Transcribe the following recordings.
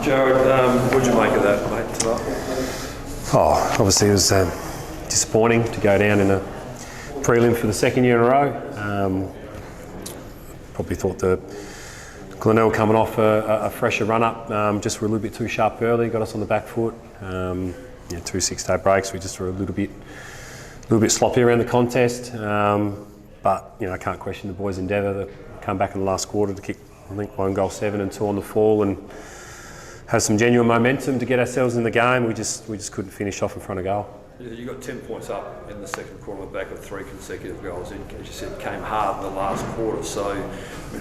Jarrad, what did you make of that, mate, tonight? Oh, obviously it was disappointing to go down in a prelim for the second year in a row. Probably thought the Glenelg coming off a fresher run-up, just were a little bit too sharp early, got us on the back foot. 2 6-day breaks, we just were a little bit sloppy around the contest. But I can't question the boys' endeavour to come back in the last quarter to kick, I think, 1 goal 7 and 2 on the fall, and have some genuine momentum to get ourselves in the game. We just couldn't finish off in front of goal. Yeah, you got 10 points up in the second quarter on the back of 3 consecutive goals. And as you said, came hard in the last quarter. So,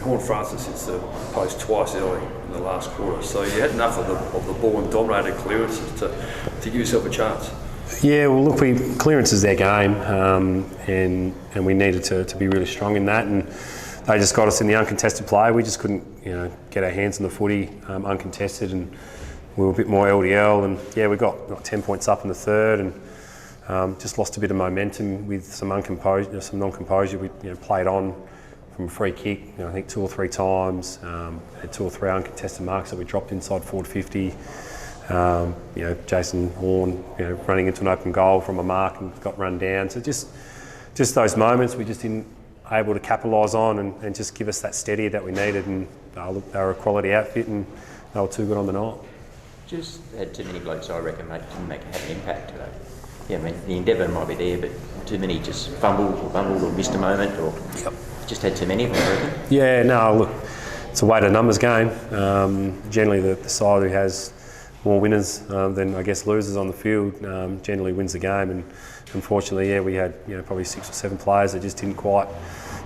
Horn Francis hits the post twice early in the last quarter. So you had enough of the ball and dominated clearances to give yourself a chance. Yeah, well, look, clearance is their game, and we needed to be really strong in that. And they just got us in the uncontested play. We just couldn't, get our hands on the footy uncontested, and we were a bit more LDL. And yeah, we got 10 points up in the third, and just lost a bit of momentum with some non-composure. We played on from a free kick. I think 2 or 3 times. Had 2 or 3 uncontested marks that we dropped inside forward 50. Jason Horn, running into an open goal from a mark and got run down. So just those moments we just didn't able to capitalise on and just give us that steady that we needed. And they were a quality outfit, and they were too good on the night. Just had too many blokes, I reckon, mate, didn't have an impact today. Yeah, I mean, the endeavour might be there, but too many just fumbled or missed a moment, or just had too many of them, I reckon. Yeah, no, look, it's a weight of numbers game. Generally, the side who has more winners than, I guess, losers on the field generally wins the game. And unfortunately, we had probably 6 or 7 players that just didn't quite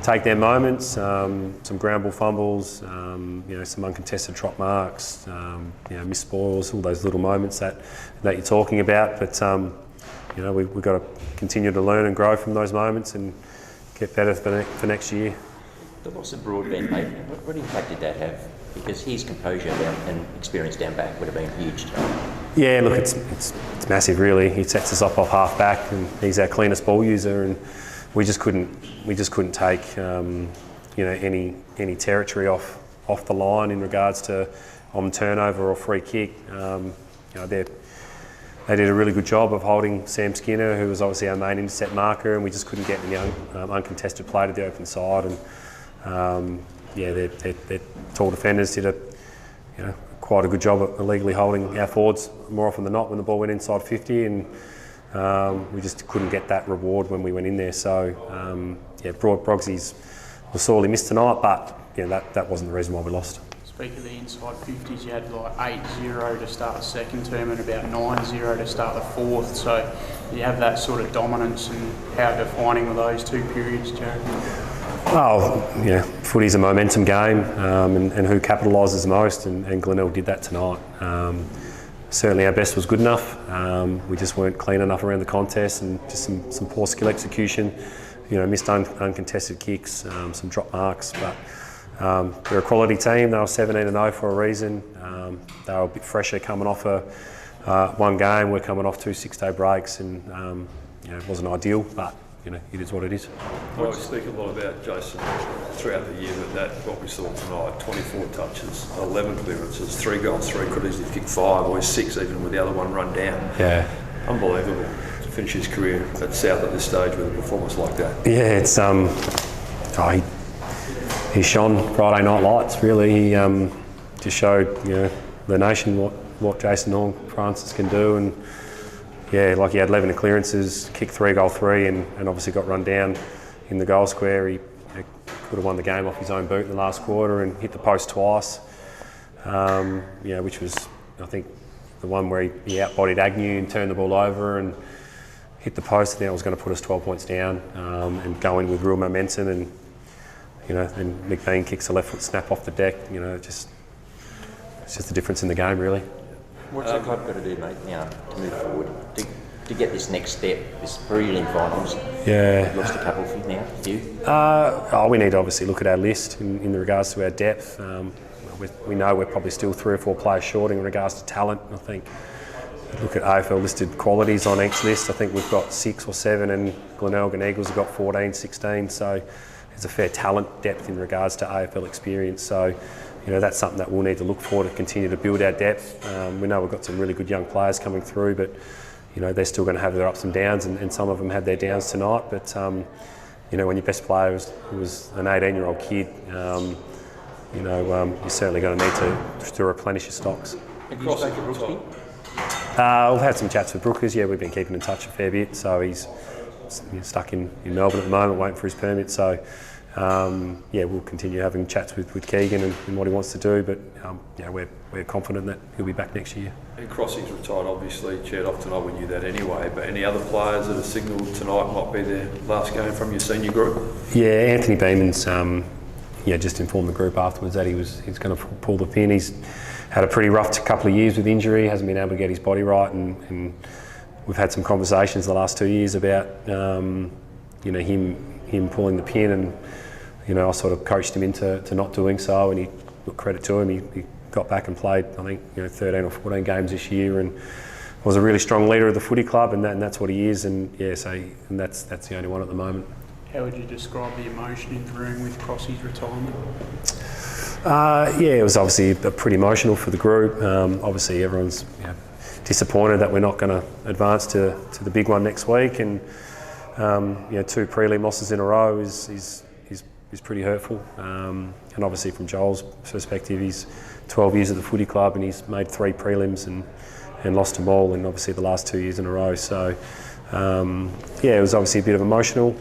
take their moments. Some ground ball fumbles, some uncontested drop marks, missed spoils, all those little moments that you're talking about. But we've got to continue to learn and grow from those moments and get better for next year. The loss of Broadbent, mate, what impact did that have? Because his composure and experience down back would have been huge today. Yeah, look, it's massive, really. He sets us up off half back, and he's our cleanest ball user, and we just couldn't take any territory off the line in regards to on turnover or free kick. They did a really good job of holding Sam Skinner, who was obviously our main intercept marker, and we just couldn't get any uncontested play to the open side. And their tall defenders did quite a good job at illegally holding our forwards more often than not when the ball went inside 50, and we just couldn't get that reward when we went in there. So Brogsies was sorely missed tonight, but that wasn't the reason why we lost. Speak of the inside 50s, you had like 8-0 to start the second term and about 9-0 to start the fourth. So you have that sort of dominance, and how defining were those 2 periods, Jarrad? Oh, footy's a momentum game, and who capitalises most, and Glenelg did that tonight. Certainly our best was good enough. We just weren't clean enough around the contest, and just some poor skill execution. Missed uncontested kicks, some drop marks, but they're a quality team. They were 17-0 for a reason. They were a bit fresher coming off one game. We're coming off 2 6-day breaks, and it wasn't ideal, but it is what it is. Well, we speak a lot about Jason throughout the year, but what we saw tonight, 24 touches, 11 clearances, 3 goals, 3 could easily kick 5 or 6 even with the other one run down. Yeah. Unbelievable to finish his career at South at this stage with a performance like that. Yeah, it's he shone Friday Night Lights, really. He just showed the nation what Jason Horn Francis can do, and he had 11 clearances, kicked 3 goal 3, and obviously got run down in the goal square. He could have won the game off his own boot in the last quarter and hit the post twice, which was, I think, the one where he outbodied Agnew and turned the ball over and hit the post. I think it was going to put us 12 points down, and go in with real momentum. And then McBean kicks a left foot snap off the deck. It's just the difference in the game, really. What's the club got to do, mate, now to move forward, to get this next step, this prelim finals? Yeah. You've lost a couple for now, a few? We need to obviously look at our list in regards to our depth. We know we're probably still 3 or 4 players short in regards to talent. I think look at AFL listed qualities on each list. I think we've got 6 or 7, and Glenelg and Eagles have got 14, 16. So there's a fair talent depth in regards to AFL experience. So that's something that we'll need to look for to continue to build our depth. We know we've got some really good young players coming through, but they're still going to have their ups and downs, and some of them had their downs tonight. But when your best player was an 18-year-old kid, you're certainly going to need to replenish your stocks. Have you spoken to Brooksby? We've had some chats with Brookers. Yeah, we've been keeping in touch a fair bit. So he's stuck in Melbourne at the moment, waiting for his permit. So we'll continue having chats with Keegan and what he wants to do. But we're confident that he'll be back next year. And Crossy's retired, obviously, chaired off tonight. We knew that anyway. But any other players that have signalled tonight might be their last game from your senior group? Yeah, Anthony Beeman's just informed the group afterwards that he's going to pull the pin. He's had a pretty rough couple of years with injury, hasn't been able to get his body right, and we've had some conversations the last 2 years about him pulling the pin, and I sort of coached him into not doing so, and he took credit to him. He got back and played, I think, 13 or 14 games this year, and was a really strong leader of the footy club, and that's what he is. And that's the only one at the moment. How would you describe the emotion in the room with Crossy's retirement? It was obviously pretty emotional for the group. Obviously, everyone's disappointed that we're not going to advance to the big one next week, and 2 prelim losses in a row is pretty hurtful. And obviously, from Joel's perspective, he's 12 years at the footy club and he's made 3 prelims and lost them all, and obviously the last 2 years in a row. So it was obviously a bit of emotional.